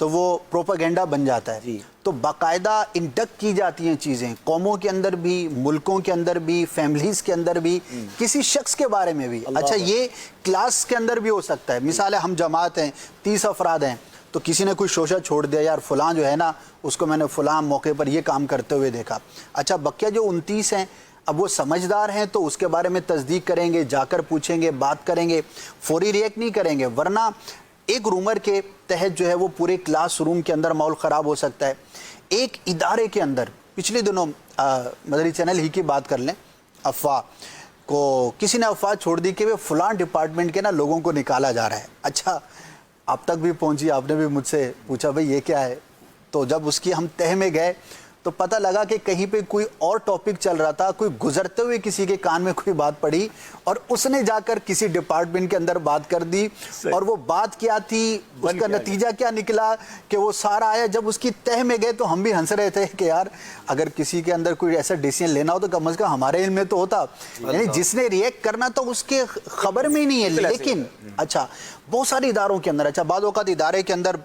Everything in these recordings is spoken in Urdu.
تو وہ پروپیگنڈا بن جاتا ہے. تو باقاعدہ انڈکٹ کی جاتی ہیں چیزیں قوموں کے اندر بھی, ملکوں کے اندر بھی, فیملیز کے اندر بھی, کسی شخص کے بارے میں بھی. اچھا یہ کلاس کے اندر بھی ہو سکتا ہے. مثال ہے ہم جماعت ہیں, 30 افراد ہیں, تو کسی نے کوئی شوشہ چھوڑ دیا, یار فلاں جو ہے نا اس کو میں نے فلاں موقع پر یہ کام کرتے ہوئے دیکھا. اچھا بقیہ جو 29 ہیں اب وہ سمجھدار ہیں تو اس کے بارے میں تصدیق کریں گے, جا کر پوچھیں گے, بات کریں گے, فوری ریئیکٹ نہیں کریں گے. ورنہ ایک رومر کے تحت جو ہے وہ پورے کلاس روم کے اندر ماحول خراب ہو سکتا ہے. ایک ادارے کے اندر پچھلے دنوں مدری چینل ہی کی بات کر لیں, افواہ کو کسی نے افواہ چھوڑ دی کہ وہ فلاں ڈپارٹمنٹ کے نا لوگوں کو نکالا جا رہا ہے. اچھا آپ تک بھی پہنچی, آپ نے بھی مجھ سے پوچھا بھئی یہ کیا ہے. تو جب اس کی ہم تہ میں گئے تو پتہ لگا کہ کہیں پہ کوئی اور ٹاپک چل رہا تھا, کوئی گزرتے ہوئے کسی کے کان میں کوئی بات پڑی اور اس نے جا کر کسی ڈپارٹمنٹ کے اندر بات کر دی. اور وہ بات کیا تھی, اس کا نتیجہ کیا نکلا کہ وہ سارا آیا. جب اس کی تہ میں گئے تو ہم بھی ہنس رہے تھے کہ یار اگر کسی کے اندر کوئی ایسا ڈیسیژن لینا ہو تو کم از کم ہمارے علم میں تو ہوتا. یعنی جس نے ریئیکٹ کرنا تو اس کے خبر میں ہی نہیں ہے. لیکن اچھا بہت سارے اداروں کے اندر, اچھا بعض اوقات ادارے کے اندر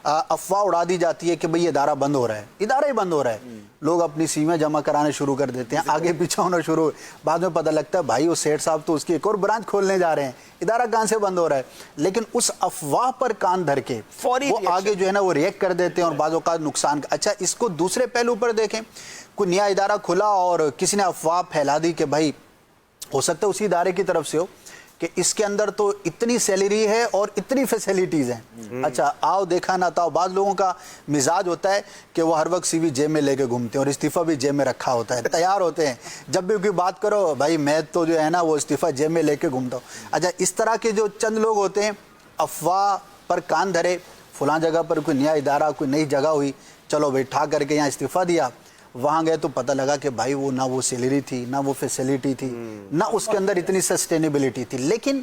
افواہ اڑا دی جاتی ہے کہ بھئی یہ ادارہ بند ہو رہا ہے. ادارہ ہی بند ہو رہا ہے, لوگ اپنی سیویں جمع کرانے شروع کر دیتے ہیں, آگے پیچھے ہونا شروع. بعد میں پتہ لگتا ہے بھائی وہ سیٹ صاحب تو اس کی ایک اور برانچ کھولنے جا رہے ہیں, ادارہ کہاں سے بند ہو رہا ہے. لیکن اس افواہ پر کان دھر کے وہ آگے جو ہے نا وہ ریئیکٹ کر دیتے ہیں اور بعض اوقات نقصان. اچھا اس کو دوسرے پہلو پر دیکھیں, کوئی نیا ادارہ کھلا اور کسی نے افواہ پھیلا دی کہ بھائی ہو سکتا ہے اسی ادارے کی طرف سے ہو کہ اس کے اندر تو اتنی سیلری ہے اور اتنی فیسیلیٹیز ہیں. اچھا آؤ دیکھا نہ تھا. بعض لوگوں کا مزاج ہوتا ہے کہ وہ ہر وقت سی وی جیب میں لے کے گھومتے ہیں اور استعفیٰ بھی جیب میں رکھا ہوتا ہے, تیار ہوتے ہیں جب بھی کوئی بات کرو بھائی میں تو جو ہے نا وہ استعفیٰ جیب میں لے کے گھومتا ہوں. اچھا اس طرح کے جو چند لوگ ہوتے ہیں افواہ پر کان دھرے, فلاں جگہ پر کوئی نیا ادارہ, کوئی نئی جگہ ہوئی, چلو بھائی ٹھا کر کے یہاں استعفیٰ دیا, وہاں گئے تو پتہ لگا کہ بھائی وہ نہ وہ سیلری تھی, نہ وہ فیسیلیٹی تھی, نہ اس کے اندر اتنی سسٹینیبلٹی تھی. لیکن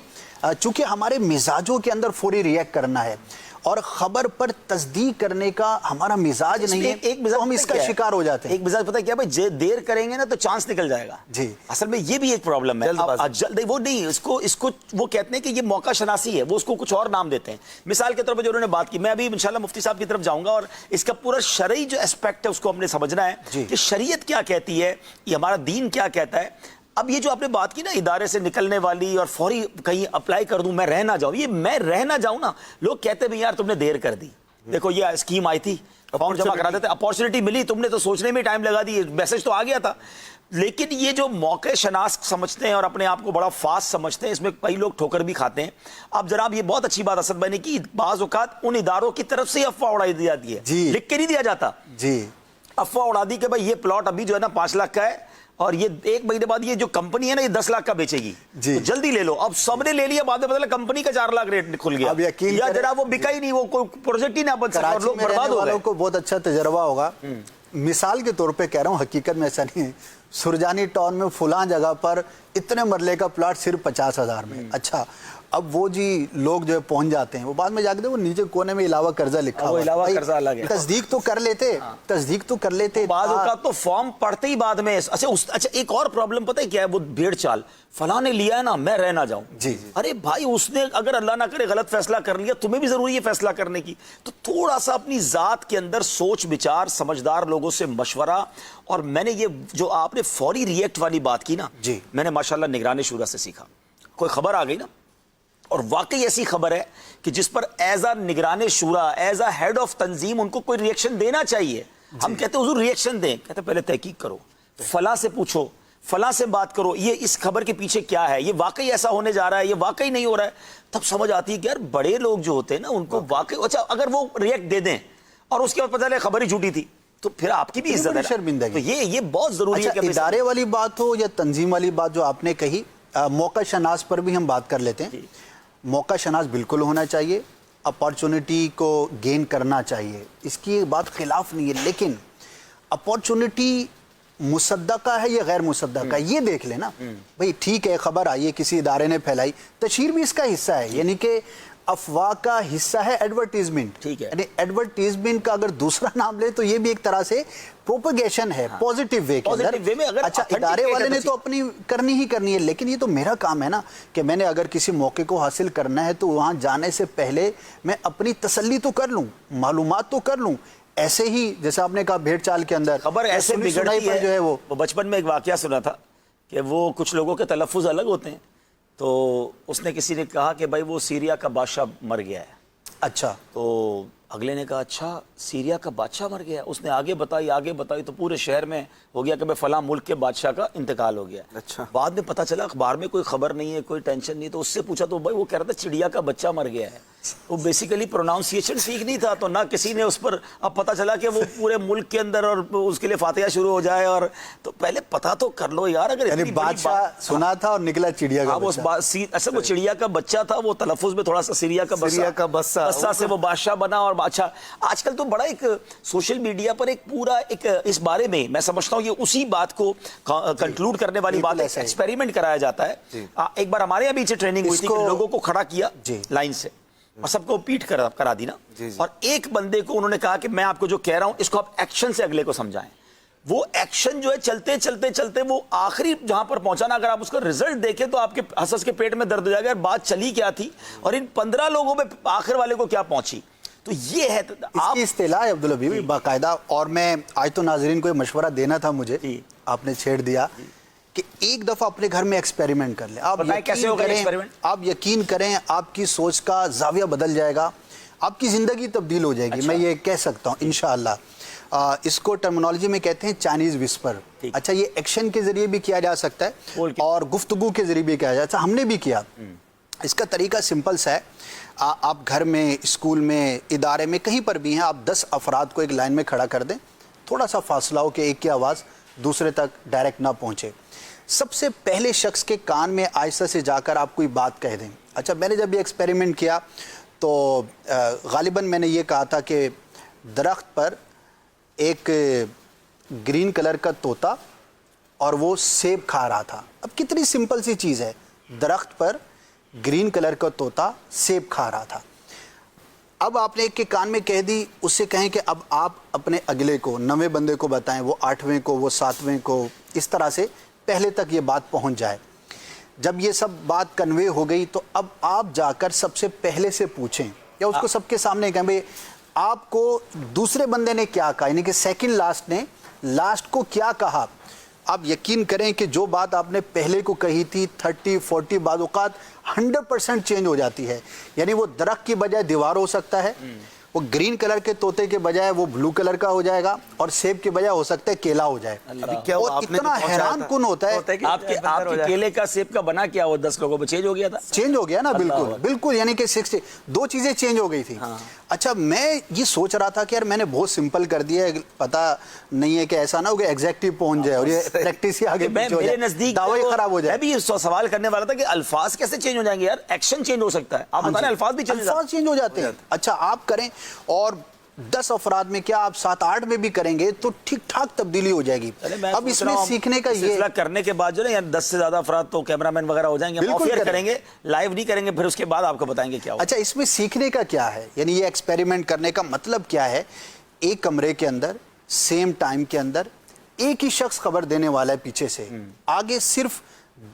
چونکہ ہمارے مزاجوں کے اندر فوری ریئیکٹ کرنا ہے اور خبر پر تصدیق کرنے کا ہمارا مزاج نہیں ہے, تو ہم اس کا شکار ہو جاتے ہیں. ایک مزاج پتہ کیا بھائی, دیر کریں گے نا تو چانس نکل جائے گا. جی اصل میں یہ بھی ایک پرابلم ہے. جلد وہ نہیں, اس کو وہ کہتے ہیں کہ یہ موقع شناسی ہے, وہ اس کو کچھ اور نام دیتے ہیں. مثال کے طور پر جو انہوں نے بات کی, میں ابھی انشاءاللہ مفتی صاحب کی طرف جاؤں گا اور اس کا پورا شرعی جو اسپیکٹ ہے اس کو ہم نے سمجھنا ہے کہ شریعت کیا کہتی ہے, یہ ہمارا دین کیا کہتا ہے. اب یہ جو آپ نے بات کی نا ادارے سے نکلنے والی اور فوری کہیں اپلائی کر دوں میں رہ نہ جاؤں, یہ میں رہ نہ جاؤں نا, لوگ کہتے ہیں یار تم نے دیر کر دی, دیکھو یہ اسکیم آئی تھی, فارم جمع کرا دیتے, اپارچونٹی ملی, تم نے تو سوچنے میں ٹائم لگا دی, میسج تو آ گیا تھا. لیکن یہ جو موقع شناس سمجھتے ہیں اور اپنے آپ کو بڑا فاسٹ سمجھتے ہیں, اس میں کئی لوگ ٹھوکر بھی کھاتے ہیں. اب جناب یہ بہت اچھی بات اسد بھائی نے کی, بعض اوقات ان اداروں کی طرف سے افواہ اڑائی دی جاتی ہے, لکھ کے نہیں دیا جاتا. جی افواہ اڑا دی کہ بھائی یہ پلاٹ ابھی جو ہے نا 5 لاکھ کا ہے اور یہ 1 مہینے بعد یہ جو کمپنی ہے نا یہ 10 لاکھ کا بیچے گی, تو جلدی لے لو. اب سب نے لے لیا, بعد میں پتہ کمپنی کا 4 لاکھ ریٹ کھل گیا, یا جناب وہ بکا ہی نہیں, وہ کوئی پروجیکٹ ہی نہ بن سکا اور لوگ برباد ہو گئے. کو بہت اچھا تجربہ ہوگا. مثال کے طور پہ کہہ رہا ہوں, حقیقت میں ایسا نہیں ہے. سرجانی ٹاؤن میں فلاں جگہ پر اتنے مرلے کا پلاٹ صرف 50,000 میں. اچھا اب وہ جی لوگ جو پہنچ جاتے ہیں, وہ بعد میں جا کے وہ نیچے کونے میں علاوہ قرضہ لکھا ہوا, علاوہ قرضہ الگ ہے. تصدیق تو کر لیتے, تصدیق تو کر لیتے. بعض اوقات تو فارم پڑھتے ہی بعد میں. اچھا ایک اور پرابلم پتہ ہے کیا ہے, وہ بھیڑ چال, فلاں نے لیا ہے نا میں رہ نہ جاؤں. ارے بھائی اس نے اگر اللہ نہ کرے غلط فیصلہ کر لیا, تمہیں بھی ضروری ہے فیصلہ کرنے کی, تو تھوڑا سا اپنی ذات کے اندر سوچ بچار, سمجھدار لوگوں سے مشورہ. اور میں نے یہ جو آپ نے فوری ریئیکٹ والی بات کی نا, میں نے ماشاءاللہ نگران شورا سے سیکھا. کوئی خبر آ گئی نا اور واقعی ایسی خبر ہے کہ جس پر ایز اے نگران شورا, ایز اے ہیڈ آف تنظیم ان کو کوئی ریئیکشن دینا چاہیے. ہم کہتے ہیں حضور ریئیکشن دیں, کہتے ہیں پہلے تحقیق کرو, فلاں سے پوچھو, فلاں سے بات کرو, یہ اس خبر کے پیچھے کیا ہے, یہ واقعی ایسا ہونے جا رہا ہے, یہ واقعی نہیں ہو رہا ہے. تب سمجھ آتی ہے کہ یار بڑے لوگ جو ہوتے ہیں نا ان کو واقعی, اچھا اگر وہ ریئیکٹ دے دیں اور اس کے بعد پتہ چلے خبر ہی جھوٹی تھی, تو پھر آپ کی بھی عزت ہے, شرمندگی. تو یہ بہت ضروری ہے کہ ادارے والی بات ہو یا تنظیم والی بات جو آپ نے کہی, موقع شناس پر بھی ہم بات کر لیتے ہیں. موقع شناس بالکل ہونا چاہیے, اپارچونٹی کو گین کرنا چاہیے, اس کی بات خلاف نہیں ہے. لیکن اپارچونٹی مصدقہ ہے یا غیر مصدقہ, یہ دیکھ لیں نا. بھئی ٹھیک ہے خبر آئی ہے, کسی ادارے نے پھیلائی, تشہیر بھی اس کا حصہ ہے. یعنی کہ افواہ کا حصہ ہے ایڈورٹیزمنٹ. ٹھیک ہے. یعنی ایڈورٹیزمنٹ کا اگر دوسرا نام لے تو یہ بھی ایک طرح سے پروپیگیشن ہے پازیٹیو وے کے اندر. اچھا ادارے والے نے تو اپنی کرنی ہی کرنی ہے, لیکن یہ تو میرا کام ہے نا کہ میں نے اگر کسی موقع کو حاصل کرنا ہے تو وہاں جانے سے پہلے میں اپنی تسلی تو کر لوں, معلومات تو کر لوں. ایسے ہی جیسے آپ نے کہا بھیڑ چال کے اندر خبر ایسے بگڑتی ہے جو ہے وہ بچپن میں ایک واقعہ سنا تھا کہ وہ کچھ لوگوں کے تلفظ الگ ہوتے ہیں, تو اس نے کسی نے کہا کہ بھائی وہ سیریا کا بادشاہ مر گیا ہے. اچھا, تو اگلے نے کہا اچھا سیریا کا بادشاہ مر گیا. اس نے آگے بتائی تو پورے شہر میں ہو گیا کہ بھائی فلاں ملک کے بادشاہ کا انتقال ہو گیا. اچھا. بعد میں پتہ چلا اخبار میں کوئی خبر نہیں ہے, کوئی ٹینشن نہیں, تو اس سے پوچھا تو بھائی وہ کہہ رہا تھا چڑیا کا بچہ مر گیا ہے. وہ بیسیکلی پروناؤنسیشن ٹھیک نہیں تھا, تو نہ کسی نے اس پر, اب پتہ چلا کہ وہ پورے ملک کے اندر اور اس کے لیے فاتحہ شروع ہو جائے. اور تو پہلے پتہ تو کر لو یار. اگر یعنی بادشاہ سنا تھا اور نکلا چڑیا کا بچہ. اصل وہ چڑیا کا بچہ تھا, وہ تلفظ میں تھوڑا سا سیریا کا بسا سے وہ بادشاہ بنا. اور اچھا آج کل تو بڑا ایک سوشل میڈیا پر ایک پورا ایک اس بارے میں میں سمجھتا ہوں یہ اسی بات کو کنکلوڈ کرنے والی بات ہے, ایکسپیریمنٹ کرایا جاتا ہے. ایک بار ہمارے یہاں پیچھے ٹریننگ ہوئی تھی کہ لوگوں کو کھڑا کیا لائن سے اور سب کو پیٹ کرا دی نا, اور ایک بندے کو انہوں نے کہا کہ میں آپ کو جو کہہ رہا ہوں اس کو آپ ایکشن سے اگلے کو سمجھائیں. وہ ایکشن جو ہے چلتے وہ آخری جہاں پر پہنچانا, اگر آپ اس کا رزلٹ دیکھیں تو آپ کے حسس کے پیٹ میں درد ہو جائے گا. بات چلی کیا تھی اور ان 15 لوگوں میں آخر والے کو کیا پہنچی. تو یہ ہے اس کی اصطلاح عبدالحبیب باقاعدہ. اور میں آج تو ناظرین کو یہ مشورہ دینا تھا مجھے, آپ نے چھیڑ دیا کہ ایک دفعہ اپنے گھر میں ایکسپیریمنٹ کر لیں. آپ یقین کریں آپ کی سوچ کا زاویہ بدل جائے گا, آپ کی زندگی تبدیل ہو جائے گی. میں یہ کہہ سکتا ہوں انشاءاللہ. اس کو ٹرمنالوجی میں کہتے ہیں چائنیز وسپر. اچھا یہ ایکشن کے ذریعے بھی کیا جا سکتا ہے اور گفتگو کے ذریعے بھی کیا جا سکتا ہے. ہم نے بھی کیا. اس کا طریقہ سمپل سا ہے. آپ گھر میں, اسکول میں, ادارے میں, کہیں پر بھی ہیں, آپ 10 افراد کو ایک لائن میں کھڑا کر دیں. تھوڑا سا فاصلہ ہو کہ ایک کی آواز دوسرے تک ڈائریکٹ نہ پہنچے. سب سے پہلے شخص کے کان میں آہستہ سے جا کر آپ کوئی بات کہہ دیں. اچھا میں نے جب یہ ایکسپیریمنٹ کیا تو غالباً میں نے یہ کہا تھا کہ درخت پر ایک گرین کلر کا طوطا اور وہ سیب کھا رہا تھا. اب کتنی سمپل سی چیز ہے, درخت پر گرین کلر کا طوطا سیب کھا رہا تھا. اب آپ نے ایک کے کان میں کہہ دی, اس سے کہیں کہ اب آپ اپنے اگلے کو 9ویں بندے کو بتائیں, وہ 8ویں کو, وہ 7ویں کو, اس طرح سے پہلے تک یہ بات پہنچ جائے. جب یہ سب بات کنوے ہو گئی تو اب آپ جا کر سب سے پہلے سے پوچھیں یا اس کو سب کے سامنے کہیں بھئی آپ کو دوسرے بندے نے کیا کہا, یعنی کہ سیکنڈ لاسٹ نے لاسٹ کو کیا کہا. آپ یقین کریں کہ جو بات آپ نے پہلے کو کہی تھی 30-40 بعض اوقات 100% چینج ہو جاتی ہے. یعنی وہ درخت کی بجائے دیوار ہو سکتا ہے, وہ گرین کلر کے طوطے کے بجائے وہ بلو کلر کا ہو جائے گا, اور سیب کے بجائے ہو سکتا ہے کیلا ہو جائے. اور اتنا حیران کن ہوتا ہے. آپ کے کیلے کا سیب کا بنا کیا وہ 10 لوگوں میں چینج ہو گیا تھا. چینج ہو گیا نا, بالکل. یعنی کہ 2 چیزیں چینج ہو گئی تھی. اچھا میں یہ سوچ رہا تھا کہ یار میں نے بہت سمپل کر دیا ہے, پتہ نہیں ہے کہ ایسا نہ ہو کہ ایگزیکٹو پہنچ جائے اور یہ پریکٹس ہی آگے پیچھے ہو جائے, میرے نزدیک دعوی خراب ہو جائے. میں بھی یہ سوال کرنے والا تھا کہ الفاظ کیسے چینج ہو جائیں گے یار. ایکشن چینج ہو سکتا ہے, آپ بتائیں الفاظ بھی چینج ہو جاتے ہیں. اچھا آپ کریں اور 10 افراد میں کیا آپ 7-8 میں بھی کریں گے تو ٹھیک ٹھاک تبدیلی ہو جائے گی. اب اس میں سیکھنے کا یہ کرنے کے بعد جو ہے 10 سے زیادہ افراد تو کیمرامین وغیرہ ہو جائیں گے, آف ایئر کریں گے, لائیو نہیں کریں گے, پھر اس کے بعد آپ کو بتائیں گے کیا ہوگا. اچھا اس میں سیکھنے کا کیا ہے, یعنی یہ ایکسپیریمنٹ کرنے کا مطلب کیا ہے. ایک کمرے کے اندر سیم ٹائم کے اندر ایک ہی شخص خبر دینے والا ہے پیچھے سے, آگے صرف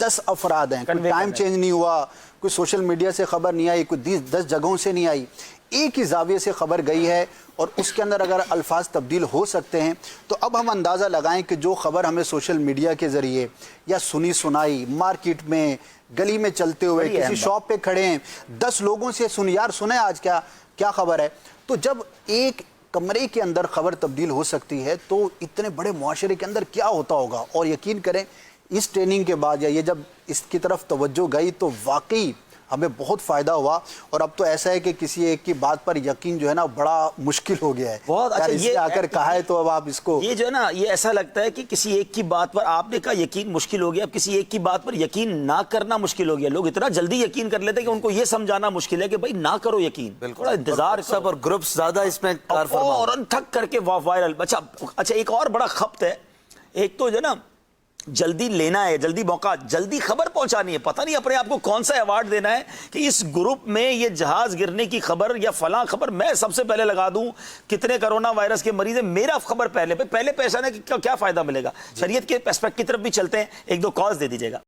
10 افراد ہیں, کوئی ٹائم چینج نہیں ہوا, کوئی سوشل میڈیا سے خبر نہیں آئی, کوئی 10 جگہوں سے نہیں آئی, ایک ہی زاویے سے خبر گئی ہے اور اس کے اندر اگر الفاظ تبدیل ہو سکتے ہیں تو اب ہم اندازہ لگائیں کہ جو خبر ہمیں سوشل میڈیا کے ذریعے یا سنی سنائی مارکیٹ میں گلی میں چلتے ہوئے کسی شاپ پہ کھڑے ہیں 10 لوگوں سے یار سنیں آج کیا خبر ہے, تو جب ایک کمرے کے اندر خبر تبدیل ہو سکتی ہے تو اتنے بڑے معاشرے کے اندر کیا ہوتا ہوگا. اور یقین کریں اس ٹریننگ کے بعد یا یہ جب اس کی طرف توجہ گئی تو واقعی ہمیں بہت فائدہ ہوا. اور اب تو ایسا ہے کہ کسی ایک کی بات پر یقین جو ہے نا بڑا مشکل ہو گیا ہے. بہت اچھا یہ آ کر کہا ہے تو اب آپ اس کو یہ جو ہے نا یہ ایسا لگتا ہے کہ کسی ایک کی بات پر آپ نے کہا یقین مشکل ہو گیا, اب کسی ایک کی بات پر یقین نہ کرنا مشکل ہو گیا. لوگ اتنا جلدی یقین کر لیتے ہیں کہ ان کو یہ سمجھانا مشکل ہے کہ بھائی نہ کرو یقین, تھوڑا انتظار سب اور گروپس زیادہ اس میں کار فرما اور ٹھک کر کے وائرل. اچھا ایک اور بڑا خبط ہے, ایک تو جو ہے نا جلدی لینا ہے، جلدی موقع، جلدی خبر پہنچانی ہے. پتہ نہیں اپنے آپ کو کون سا ایوارڈ دینا ہے کہ اس گروپ میں یہ جہاز گرنے کی خبر یا فلاں خبر میں سب سے پہلے لگا دوں، کتنے کرونا وائرس کے مریض ہیں، میرا خبر پہلے پہچانے کا کیا فائدہ ملے گا. شریعت کے اسپیکٹ کی طرف بھی چلتے ہیں، ایک دو کالز دے دیجیے گا.